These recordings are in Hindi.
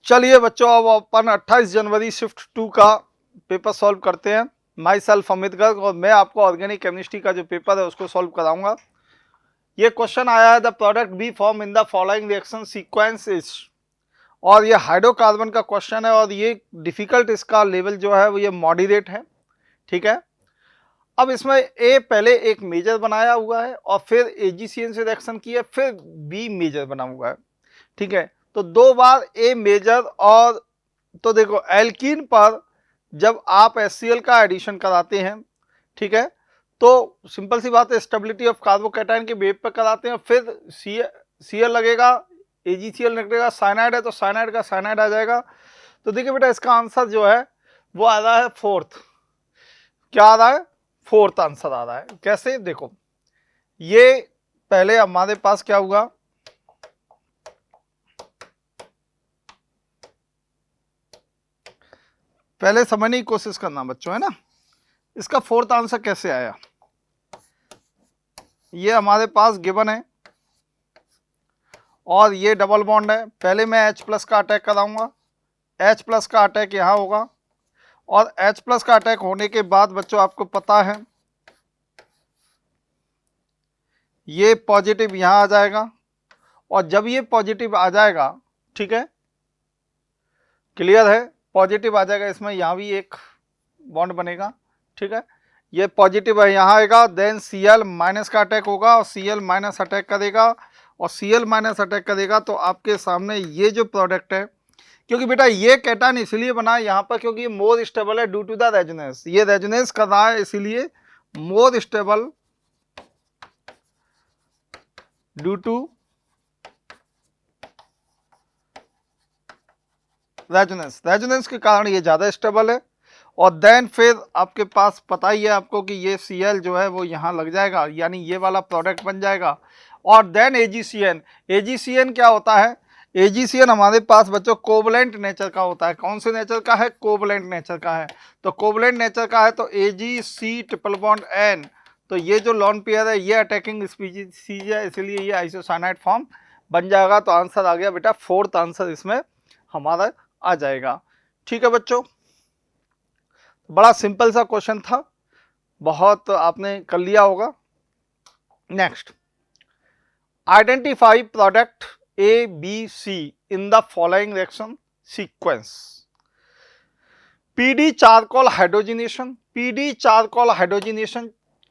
चलिए बच्चों, अब अपन 28 जनवरी शिफ्ट 2 का पेपर सॉल्व करते हैं। माई सेल्फ अमित गर्ग, और मैं आपको ऑर्गेनिक केमिस्ट्री का जो पेपर है उसको सॉल्व कराऊंगा। ये क्वेश्चन आया है, the product B form in the following reaction sequence is, और ये हाइड्रोकार्बन का क्वेश्चन है, और ये डिफिकल्ट इसका लेवल जो है वो ये मॉडरेट है। ठीक है, अब इसमें ए पहले एक मेजर बनाया हुआ है और फिर एजीसीएन से रिएक्शन की है, फिर बी मेजर बना हुआ है। ठीक है, तो दो बार ए मेजर, और तो देखो एल्कीन पर जब आप HCl का एडिशन कराते हैं, ठीक है, तो सिंपल सी बात है, स्टेबिलिटी ऑफ कार्बोकैटायन के बेस पर कराते हैं, फिर Cl लगेगा, AgCl लगेगा, साइनाइड है तो साइनाइड का साइनाइड आ जाएगा। तो देखिए बेटा, इसका आंसर जो है वो आ रहा है फोर्थ। क्या आ रहा है? फोर्थ आंसर आ रहा है। कैसे? देखो, ये पहले हमारे पास क्या हुआ, पहले समझने की कोशिश करना बच्चों, है ना। इसका फोर्थ आंसर कैसे आया? ये हमारे पास गिवन है और ये डबल बॉन्ड है। पहले मैं H+ का अटैक कराऊंगा, H+ का अटैक यहां होगा, और H+ का अटैक होने के बाद बच्चों आपको पता है ये पॉजिटिव यहां आ जाएगा, और जब ये पॉजिटिव आ जाएगा, ठीक है, क्लियर है, पॉजिटिव आ जाएगा, इसमें यहां भी एक बॉन्ड बनेगा। ठीक है, ये पॉजिटिव है, यहां आएगा, देन Cl- का अटैक होगा और Cl- अटैक करेगा, और Cl- अटैक करेगा तो आपके सामने ये जो प्रोडक्ट है, क्योंकि बेटा ये कैटायन इसलिए बना है यहाँ पर क्योंकि ये मोर स्टेबल है ड्यू टू द रेजोनेंस, ये रेजोनेंस कर रहा है इसीलिए more stable due to resonance, resonance के कारण ये ज्यादा स्टेबल है। और देन फिर आपके पास पता ही है आपको कि ये Cl जो है वो यहाँ लग जाएगा, यानी ये वाला प्रोडक्ट बन जाएगा। और देन AgCN, AgCN क्या होता है? AgCN हमारे पास बच्चों कोवलेंट नेचर का होता है। कौन से नेचर का है? कोवलेंट नेचर का है। तो कोवलेंट नेचर का है तो Ag+C=N, तो ये जो लॉन पेयर है ये अटैकिंग स्पीसीज है, इसलिए ये आइसोसाइनाइड फॉर्म बन जाएगा। तो आंसर आ गया बेटा, फोर्थ आंसर इसमें हमारा आ जाएगा। ठीक है बच्चों, बड़ा सिंपल सा क्वेश्चन था, बहुत आपने कर लिया होगा। Next, identify product ABC in the following reaction sequence. PD charcoal hydrogenation, PD charcoal hydrogenation,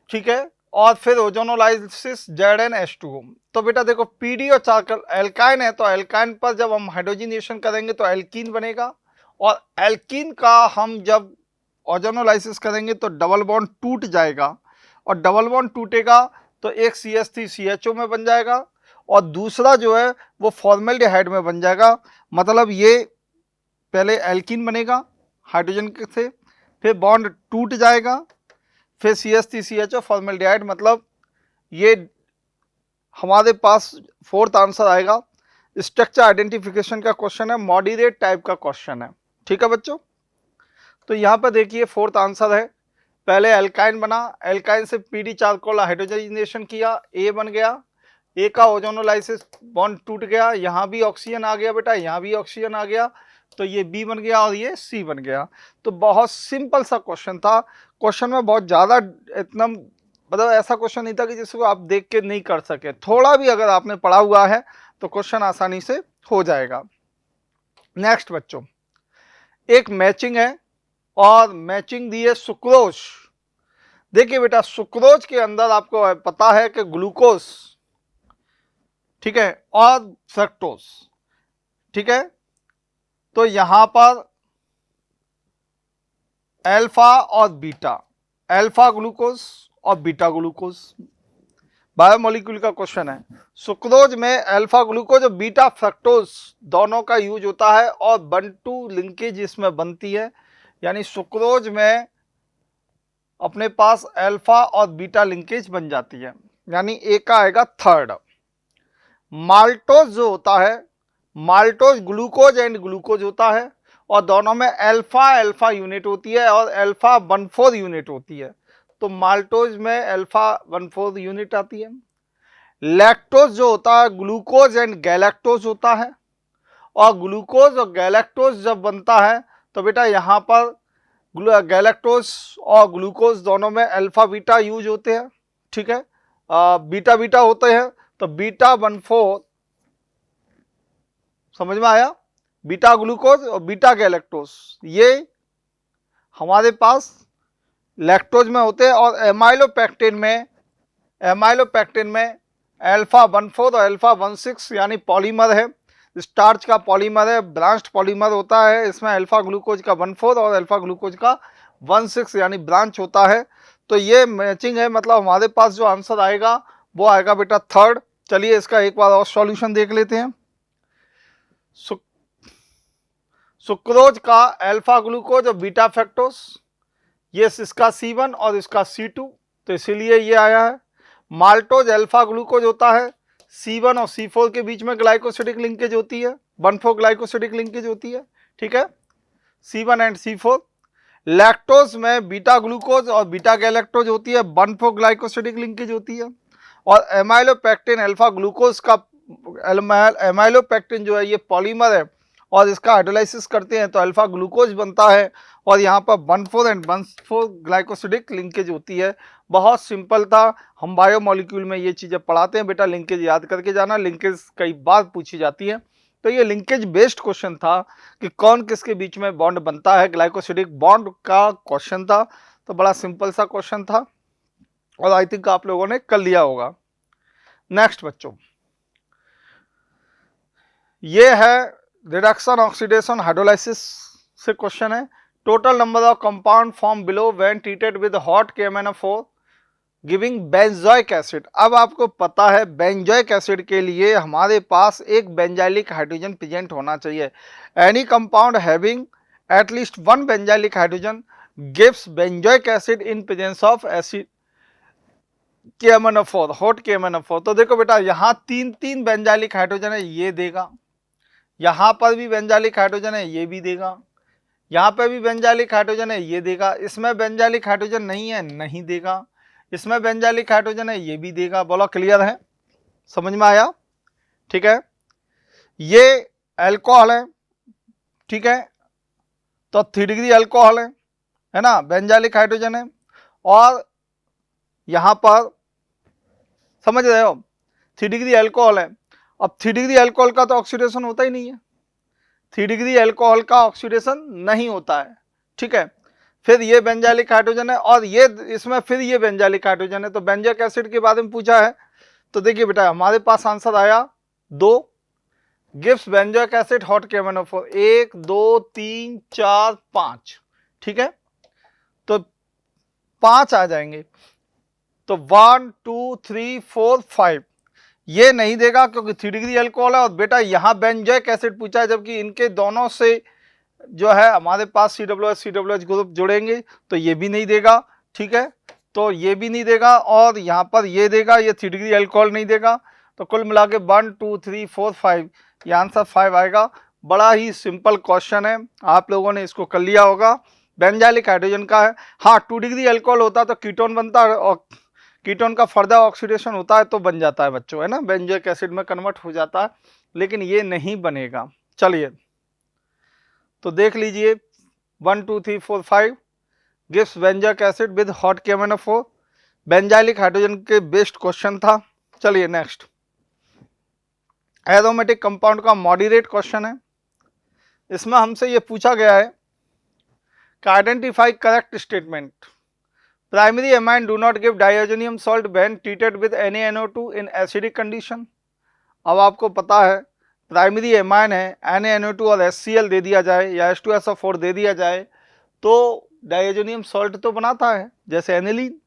ठीक है, और फिर ओजोनोलाइसिस ZnH2O। तो बेटा देखो, PD और चारकोल एल्काइन है, तो एल्काइन पर जब हम हाइड्रोजिनेशन करेंगे तो एल्कीन बनेगा, और एल्कीन का हम जब ओजोनोलाइसिस करेंगे तो डबल बॉन्ड टूट जाएगा, और डबल बॉन्ड टूटेगा तो एक CH3CHO में बन जाएगा, और दूसरा जो है वो फॉर्मेल्डिहाइड में बन जाएगा। मतलब ये पहले एल्कीन बनेगा हाइड्रोजन से, फिर बॉन्ड टूट जाएगा, फिर CH3CHO फॉर्मेल्डिहाइड, मतलब ये हमारे पास फोर्थ आंसर आएगा। स्ट्रक्चर आइडेंटिफिकेशन का क्वेश्चन है, मॉडरेट टाइप का क्वेश्चन है। ठीक है बच्चों, तो यहाँ पर देखिए फोर्थ आंसर है, पहले एल्काइन बना, एल्काइन से PD चारकोल हाइड्रोजनेशन किया, A बन गया, A का ओजोनोलाइसिस बॉन्ड टूट गया, यहाँ भी ऑक्सीजन आ गया बेटा, यहाँ भी ऑक्सीजन आ गया, तो ये B बन गया और ये C बन गया। तो बहुत सिंपल सा क्वेश्चन था। क्वेश्चन में बहुत ज़्यादा इतना मतलब ऐसा क्वेश्चन नहीं था कि जिसको आप देख के नहीं कर सके, थोड़ा भी अगर आपने पढ़ा हुआ है तो क्वेश्चन आसानी से हो जाएगा। नेक्स्ट बच्चों, एक मैचिंग है, और मैचिंग दी है सुक्रोज। देखिए बेटा, सुक्रोज के अंदर आपको पता है कि ग्लूकोज, ठीक है, और फ्रक्टोज, ठीक है, तो यहां पर अल्फा और बीटा, अल्फा ग्लूकोज और बीटा ग्लूकोज, बायोमोलिक्यूल का क्वेश्चन है। सुक्रोज में अल्फा ग्लूकोज और बीटा फ्रक्टोज दोनों का यूज होता है, और 1-2 लिंकेज इसमें बनती है, यानी सुक्रोज में अपने पास अल्फा और बीटा लिंकेज बन जाती है, यानी ए का आएगा थर्ड। माल्टोज जो होता है, माल्टोज ग्लूकोज एंड ग्लूकोज होता है, और दोनों में अल्फा अल्फा यूनिट होती है और अल्फा 1,4 यूनिट होती है, तो माल्टोज में अल्फा 1,4 यूनिट आती है। लैक्टोज जो होता है, ग्लूकोज एंड गैलेक्टोज होता है, और ग्लूकोज और गैलेक्टोज जब बनता है तो बेटा यहाँ पर गैलेक्टोज और ग्लूकोज दोनों में अल्फा बीटा यूज होते हैं, ठीक है, बीटा बीटा होते हैं, तो बीटा 1,4 समझ में आया, बीटा ग्लूकोज और बीटा गैलेक्टोज ये हमारे पास लैक्टोज में होते हैं, और एमाइलोपेक्टिन में अल्फा 1,4 और अल्फा 1,6 यानी पॉलीमर है, स्टार्च का पॉलीमर है, ब्रांच्ड पॉलीमर होता है, इसमें अल्फा ग्लूकोज का 1,4 और अल्फा ग्लूकोज का 1,6 यानी ब्रांच होता है। तो ये मैचिंग है, मतलब हमारे पास जो आंसर आएगा वो आएगा बेटा थर्ड। चलिए इसका एक बार और सॉल्यूशन देख लेते हैं। सुक्रोज का अल्फा ग्लूकोज और बीटा फ्रक्टोज, ये इसका C1 और इसका C2, तो इसीलिए ये आया है। माल्टोज अल्फा ग्लूकोज होता है, C1 और C4 के बीच में ग्लाइकोसिडिक लिंकेज होती है, 1,4 ग्लाइकोसिडिक लिंकेज होती है, ठीक है, C1 एंड C4। लैक्टोज में बीटा ग्लूकोज और बीटा गैलेक्टोज होती है, 1,4 ग्लाइकोसिडिक लिंकेज होती है। और एमाइलोपेक्टिन अल्फा ग्लूकोज का एमाइलोपेक्टिन जो है ये पॉलीमर है, और इसका हाइड्रोलाइसिस करते हैं तो अल्फा ग्लूकोज बनता है, और यहाँ पर 1,4 एंड 1,4 ग्लाइकोसिडिक लिंकेज होती है। बहुत सिंपल था, हम बायोमोलिक्यूल में ये चीज़ें पढ़ाते हैं बेटा, लिंकेज याद करके जाना, लिंकेज कई बार पूछी जाती है। तो ये लिंकेज बेस्ड क्वेश्चन था कि कौन किसके बीच में बॉन्ड बनता है, ग्लाइकोसिडिक बॉन्ड का क्वेश्चन था, तो बड़ा सिंपल सा क्वेश्चन था, और आई थिंक आप लोगों ने कर लिया होगा। नेक्स्ट बच्चों, ये है रिडक्शन ऑक्सीडेशन हाइड्रोलाइसिस से क्वेश्चन है। Total number of compound form below when treated with hot KMnO4 giving benzoic acid. अब आपको पता है बेंजोइक एसिड के लिए हमारे पास एक बेंजाइलिक हाइड्रोजन प्रेजेंट होना चाहिए। Any compound having at least one benzylic hydrogen gives benzoic acid in presence of acid KMnO4, hot KMnO4। तो देखो बेटा यहाँ तीन बेंजाइलिक हाइड्रोजन है, ये देगा, यहाँ पर भी बेंजाइलिक हाइड्रोजन है, ये भी देगा, यहाँ पर भी बेंजाइलिक हाइड्रोजन है, ये देगा, इसमें बेंजाइलिक हाइड्रोजन नहीं है, नहीं देगा, इसमें बेंजाइलिक हाइड्रोजन है, ये भी देगा। बोलो क्लियर है, समझ में आया, ठीक है। ये अल्कोहल है, ठीक है, तो 3 डिग्री अल्कोहल है ना, बेंजाइलिक हाइड्रोजन है, और यहाँ पर समझ रहे हो 3 डिग्री अल्कोहल है। अब 3 डिग्री अल्कोहल का तो ऑक्सीडेशन होता ही नहीं है, 3 डिग्री अल्कोहल का ऑक्सीडेशन नहीं होता है, ठीक है। फिर ये बेंजाइलिक हाइड्रोजन है, और ये इसमें फिर ये बेंजाइलिक हाइड्रोजन है, तो बेंजोइक एसिड के बारे में पूछा है। तो देखिए बेटा हमारे पास आंसर आया 2, gives benzoic acid hot KMnO4, 1 2 3 4 5, ठीक है, तो 5 आ जाएंगे, तो 1 2 3 4 5 ये नहीं देगा क्योंकि 3 डिग्री अल्कोहल है, और बेटा यहाँ बेंजोइक एसिड पूछा है, जबकि इनके दोनों से जो है हमारे पास COOH ग्रुप जुड़ेंगे, तो ये भी नहीं देगा, ठीक है, तो ये भी नहीं देगा, और यहाँ पर ये देगा, ये 3 डिग्री अल्कोहल नहीं देगा। तो कुल मिला के 1 2 3 4 5 ये आंसर 5 आएगा। बड़ा ही सिंपल क्वेश्चन है, आप लोगों ने इसको कर लिया होगा, बेंजाइलिक हाइड्रोजन का है। हाँ 2 डिग्री अल्कोहल होता तो कीटोन बनता है, और कीटोन का फर्दर ऑक्सीडेशन होता है तो बन जाता है बच्चों, है ना, बेंजोइक एसिड में कन्वर्ट हो जाता है, लेकिन ये नहीं बनेगा। चलिए तो देख लीजिए 1 2 3 4 5 gives benzoic acid with hot KMnO4, benzylic hydrogen के बेस्ड क्वेश्चन था। चलिए नेक्स्ट, एरोमेटिक कंपाउंड का मॉडरेट क्वेश्चन है। इसमें हमसे ये पूछा गया है कि identify correct statement, primary amine do not give diazonium salt when treated with NaNO2 in acidic condition. अब आपको पता है प्राइमरी एमाइन है, NaNO2 और HCl दे दिया जाए या H2SO4 दे दिया जाए तो डाइओजेनियम सॉल्ट तो बनाता है, जैसे aniline.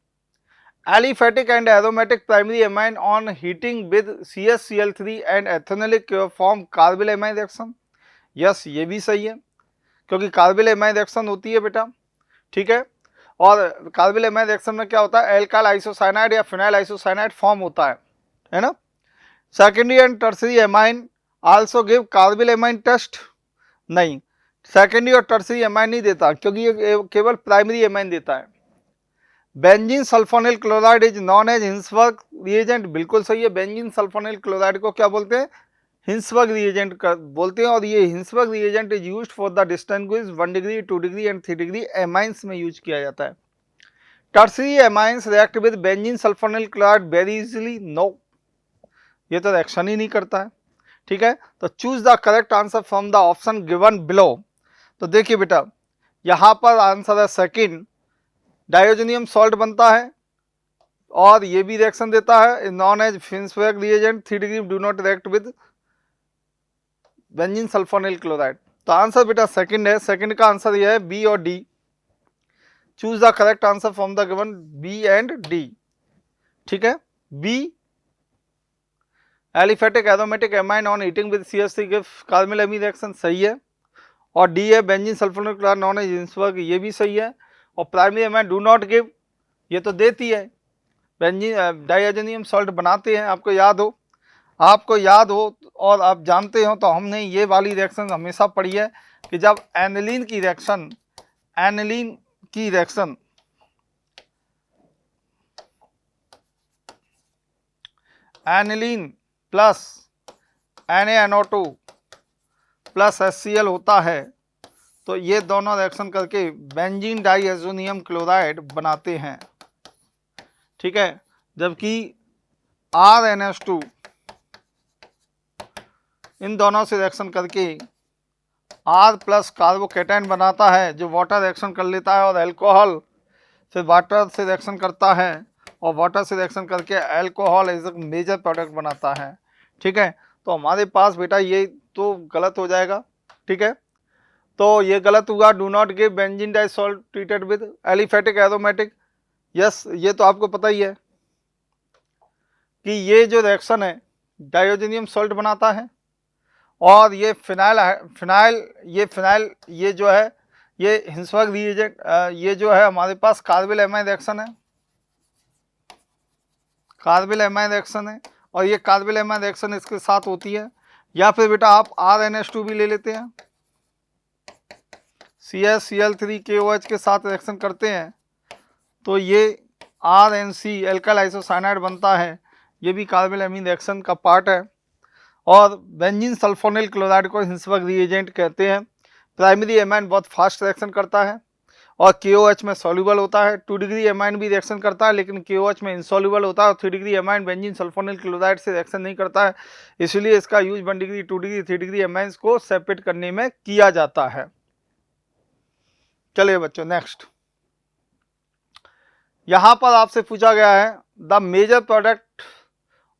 Aliphatic and aromatic primary amine on heating with CaCl3 and एथेनोलिक form carbyl amine reaction. Yes ये भी सही है, क्योंकि कार्बिल एमाइन रिएक्शन होती है बेटा, ठीक है, और कार्बिल एमाइन रिएक्शन में क्या होता है, एल्काइल आइसोसाइनाइड या फिनाइल आइसोसाइनाइड फॉर्म होता है ना। Secondary and tertiary amine also give carbylamine test, नहीं, सेकेंडरी और टर्सरी एमाइन नहीं देता, क्योंकि ये केवल प्राइमरी एमाइन देता है। Benzene sulphonyl chloride is known as Hinsberg reagent, बिल्कुल सही है, बेंजीन सल्फोनिल क्लोराइड को क्या बोलते हैं, हिंसबर्ग रिएजेंट बोलते हैं, और ये Hinsberg reagent is used for the distinguish 1 degree 2 degree and 3 degree amines में यूज किया जाता है। Tertiary amines react with benzene sulphonyl chloride very easily, no, ये तो रिएक्शन ही नहीं करता है। ठीक है, तो choose the correct answer from the option given below. तो देखिए बेटा, यहां पर आंसर है सेकंड, डायोजोनियम सॉल्ट बनता है और ये भी रिएक्शन देता है, known as Hinsberg reagent 3 degree do not react with benzene sulphonyl chloride. तो आंसर बेटा सेकंड है, सेकंड का आंसर ये है बी और D. Choose the correct answer from the given B and D. ठीक है, B aliphatic aromatic amine on heating with CH3 give carbonyl amine reaction, सही है। और डी है benzene sulphonyl chloride known as Hinsberg, ये भी सही है। और primary amine do not give, ये तो देती है, बेंजीन डाइजोनियम सॉल्ट बनाते हैं, आपको याद हो और आप जानते हो, तो हमने ये वाली रिएक्शन हमेशा पढ़ी है कि जब एनिलीन की reaction aniline plus NaNO2 plus HCl होता है, तो ये दोनों रिएक्शन करके बेंजीन डाइएजोनियम क्लोराइड बनाते हैं। ठीक है, जबकि RnH2 इन दोनों से रिएक्शन करके R प्लस कार्बोकेटाइन बनाता है, जो वाटर रिएक्शन कर लेता है और अल्कोहल फिर वाटर से रिएक्शन करता है, और वाटर से रिएक्शन करके alcohol as a major product बनाता है। ठीक है, तो हमारे पास बेटा ये तो गलत हो जाएगा। ठीक है, तो ये गलत हुआ, do not give benzene dye salt treated with aliphatic aromatic. Yes, ये तो आपको पता ही है कि ये जो रिएक्शन है डाइजोनियम सॉल्ट बनाता है, और ये फिनाइल ये जो है ये हिंसबर्ग रिएजेंट, ये जो है हमारे पास कार्बोनिल एमाइन रिएक्शन है, और ये कार्बोनिल एमाइन रिएक्शन इसके साथ होती है। या फिर बेटा आप RnH2 भी ले लेते हैं, CH-Cl3KOH के साथ रिएक्शन करते हैं, तो ये RnC एल्काइल आइसोसाइनाइड बनता है, ये भी कार्बोनिल एमीन रिएक्शन का पार्ट है। और बेंजीन सल्फोनिल क्लोराइड को हिंसबर्ग रिएजेंट कहते हैं। प्राइमरी एमाइन बहुत फास्ट रिएक्शन करता है और KOH में सॉल्युबल होता है। 2 डिग्री एमाइन भी रिएक्शन करता है, लेकिन KOH में इनसॉल्युबल होता है। और 3 degree amine benzene sulphonyl chloride से रिएक्शन नहीं करता है, इसलिए इसका use 1 degree 2 degree 3 degree amines को सेपरेट करने में किया जाता है। चलिए बच्चों, नेक्स्ट यहां पर आपसे पूछा गया है the major product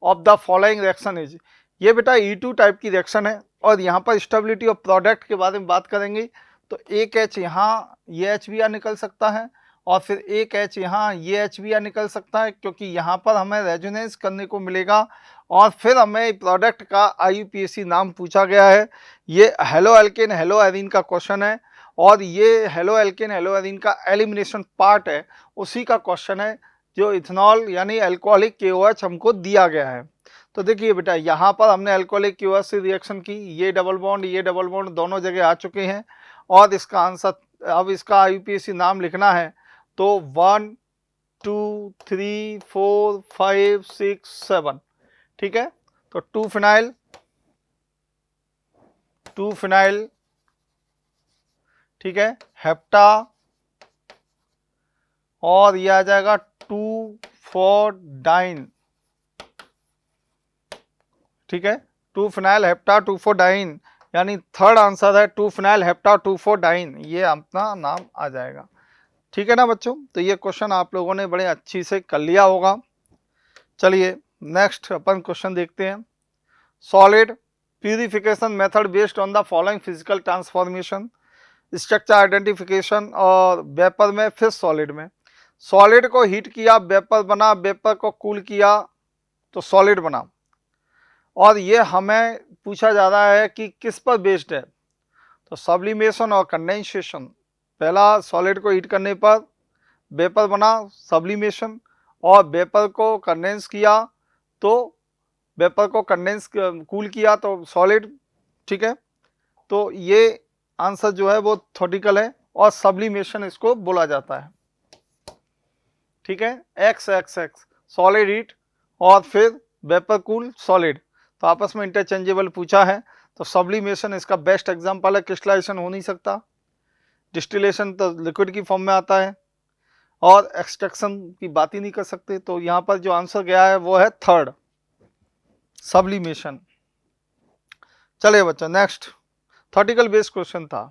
of the following reaction is. ये बेटा E2 टाइप की रिएक्शन है, और यहाँ पर स्टेबिलिटी ऑफ प्रोडक्ट के बारे में बात करेंगे। तो एक H यहाँ ये HBr निकल सकता है, और फिर एक H यहाँ ये HBr निकल सकता है, क्योंकि यहाँ पर हमें रेजोनेंस करने को मिलेगा। और फिर हमें प्रोडक्ट का IUPAC नाम पूछा गया है। ये हेलो एल्केन हेलो एरीन का क्वेश्चन है, और ये हेलो एल्केन हेलो एरीन का एलिमिनेशन पार्ट है, उसी का क्वेश्चन है जो इथेनॉल यानी अल्कोहलिक KOH हमको दिया गया है। तो देखिए बेटा, यहाँ पर हमने अल्कोहलिक KOH से रिएक्शन की, ये डबल बॉन्ड दोनों जगह आ चुके हैं, और इसका आंसर अब इसका IUPAC नाम लिखना है, तो 1 2 3 4 5 6 7। ठीक है, तो 2 फिनाइल, ठीक है, हेप्टा, और यह आ जाएगा 2,4-डाइन। ठीक है, 2 फिनाइल हेप्टा 2,4-डाइन, यानी थर्ड आंसर है 2 फिनाइल हेप्टा 2,4-डाइन, ये अपना नाम आ जाएगा। ठीक है ना बच्चों, तो ये क्वेश्चन आप लोगों ने बड़े अच्छी से कर लिया होगा। चलिए नेक्स्ट अपन क्वेश्चन देखते हैं। Solid purification method based on the following physical transformation, structure identification, और वेपर में फिर सॉलिड में। सॉलिड को हीट किया, वेपर बना, वेपर को कूल किया तो सॉलिड बना। और ये हमें पूछा जा रहा है कि किस पर बेस्ड है, तो सब्लिमेशन और कंडेंसेशन। पहला सॉलिड को हीट करने पर वेपर बना, सब्लिमेशन, और वेपर को कंडेंस किया तो वेपर को कूल किया तो सॉलिड। ठीक है, तो ये आंसर जो है वो थ्योरेटिकल है, और सब्लिमेशन इसको बोला जाता है। ठीक है, X सॉलिड हीट और फिर वेपर कूल सॉलिड, तो आपस में इंटरचेंजेबल पूछा है, तो सब्लिमेशन इसका बेस्ट एग्जाम्पल है। क्रिस्टलाइजेशन हो नहीं सकता, डिस्टिलेशन तो लिक्विड की फॉर्म में आता है, और एक्सट्रैक्शन की बात ही नहीं कर सकते। तो यहाँ पर जो आंसर गया है वो है थर्ड, सब्लिमेशन। चलिए बच्चों नेक्स्ट थॉर्टिकल बेस्ड क्वेश्चन था।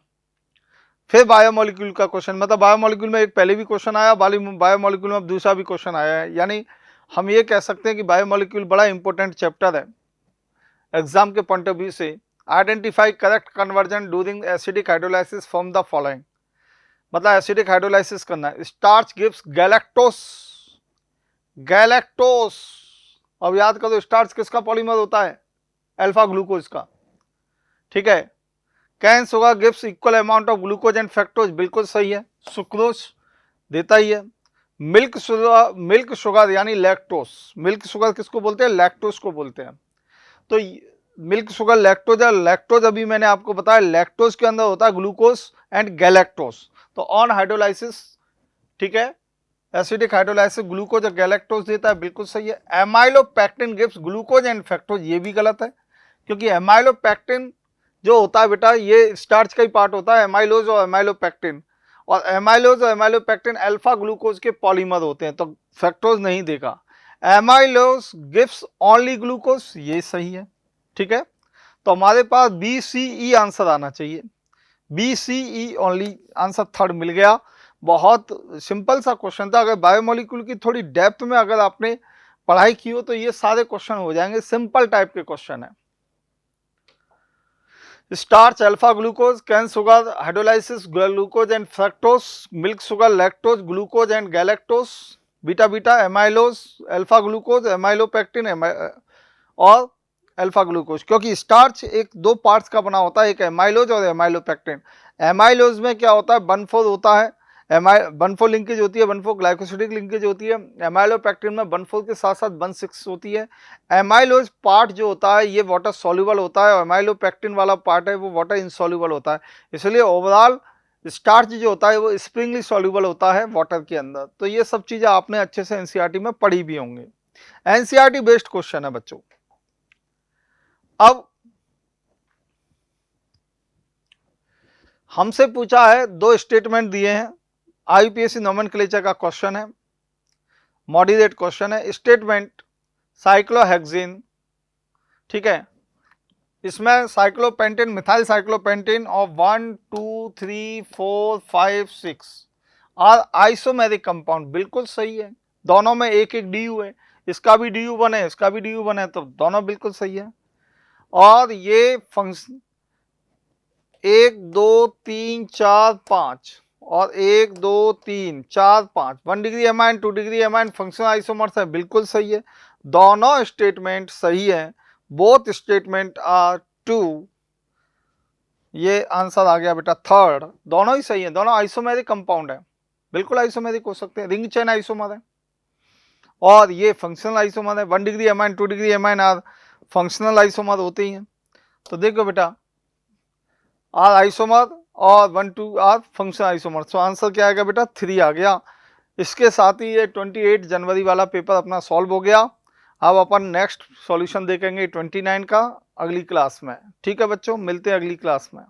फिर बायोमोलिक्यूल का क्वेश्चन, मतलब बायोमोलिक्यूल में एक पहले भी क्वेश्चन आया, बायोमोलिक्यूल में अब दूसरा भी क्वेश्चन आया है। यानी हम ये कह सकते हैं कि बायोमोलिक्यूल बड़ा इंपॉर्टेंट चैप्टर है एग्जाम के पॉइंट ऑफ व्यू से। Identify correct conversion during acidic hydrolysis from the following, मतलब एसिडिक हाइड्रोलाइसिस करना है। स्टार्च गिव्स गैलेक्टोस, गैलेक्टोस, अब याद करो स्टार्च किसका पॉलीमर होता है, अल्फा ग्लूकोज का, ठीक है। Cane sugar gives equal amount of glucose and fructose, बिल्कुल सही है, सुक्रोज देता ही है। मिल्क शुगर यानी लैक्टोस, मिल्क शुगर किसको बोलते हैं, लैक्टोस को बोलते हैं। तो मिल्क शुगर लैक्टोज है, लैक्टोज अभी मैंने आपको बताया लैक्टोज के अंदर होता है ग्लूकोज एंड गैलेक्टोस। तो ऑन हाइड्रोलाइसिस, ठीक है, एसिडिक हाइड्रोलाइसिस ग्लूकोज और गैलेक्टोज देता है, बिल्कुल सही है। Amylopectin gives glucose and fructose, ये भी गलत है, क्योंकि एमाइलोपेक्टिन जो होता है बेटा ये स्टार्च का ही पार्ट होता है, एमाइलोज और एमाइलोपेक्टिन, और एमाइलोज और एमाइलोपेक्टिन अल्फा ग्लूकोज के पॉलीमर होते हैं, तो फ्रक्टोज नहीं देगा। एमाइलोज गिव्स ओनली ग्लूकोज, ये सही है, ठीक है। तो हमारे पास BCE आंसर आना चाहिए, BCE ओनली आंसर थर्ड मिल गया। बहुत सिंपल सा क्वेश्चन था, अगर बायोमोलिक्यूल की थोड़ी डेप्थ में अगर आपने पढ़ाई की हो तो ये सारे क्वेश्चन हो जाएंगे, सिंपल टाइप के क्वेश्चन है। Starch alpha glucose, cane sugar hydrolysis glucose and fructose, milk sugar lactose glucose and galactose, beta beta amylose alpha glucose amylopectin और अल्फा ग्लूकोज, क्योंकि स्टार्च एक दो पार्ट्स का बना होता है, एक एमाइलोज और एमाइलोपेक्टिन। एमाइलोज में क्या होता है, 1,4 होता है, 1,4 लिंकेज होती है, 1,4 ग्लाइकोसिडिक लिंकेज होती है। एमाइलोपेक्टिन में 1,4 के साथ साथ 1,6 होती है। एमाइलोज पार्ट जो होता है ये वाटर सॉल्युबल होता है, और एमाइलोपेक्टिन वाला पार्ट है वो वाटर इनसॉल्युबल होता है। इसलिए ओवरऑल स्टार्च जो होता है वो स्प्रिंगली सॉल्युबल होता है वाटर के अंदर। तो ये सब चीजें आपने अच्छे से एनसीईआरटी में पढ़ी भी होंगे, एनसीईआरटी बेस्ड क्वेश्चन है बच्चों। अब हमसे पूछा है, दो स्टेटमेंट दिए हैं, आईयूपीएससी नोमेनक्लेचर का क्वेश्चन है, मॉडरेट क्वेश्चन है। स्टेटमेंट साइक्लोहेक्सिन, ठीक है, इसमें साइक्लोपेंटेन मिथाइल साइक्लोपेंटेन और 1 2 3 4 5 6 आर आइसोमेरिक कंपाउंड, बिल्कुल सही है। दोनों में एक एक DU है, इसका भी DU बने इसका भी DU बने, तो दोनों बिल्कुल सही है। और ये फंक्शन 1 2 3 4 5 और 1 2 3 4 5 1 degree amine 2 degree amine functional isomers है, बिल्कुल सही है। दोनों स्टेटमेंट सही है, बोथ स्टेटमेंट आर ट्रू। ये आंसर आ गया बेटा थर्ड, दोनों ही सही है, दोनों आइसोमेरिक कंपाउंड है, बिल्कुल आइसोमेरिक हो सकते हैं, रिंग चेन आइसोमर है। और ये फंक्शनल आइसोमर है, 1 degree amine 2 degree amine are functional isomer होते ही हैं। तो देखो बेटा आर आइसोमर और 1 2 आर फंक्शनल आइसोमर, तो आंसर क्या आएगा बेटा 3 आ गया। इसके साथ ही ये 28 जनवरी वाला पेपर अपना सॉल्व हो गया। अब अपन नेक्स्ट सॉल्यूशन देखेंगे 29 का अगली क्लास में। ठीक है बच्चों, मिलते हैं अगली क्लास में।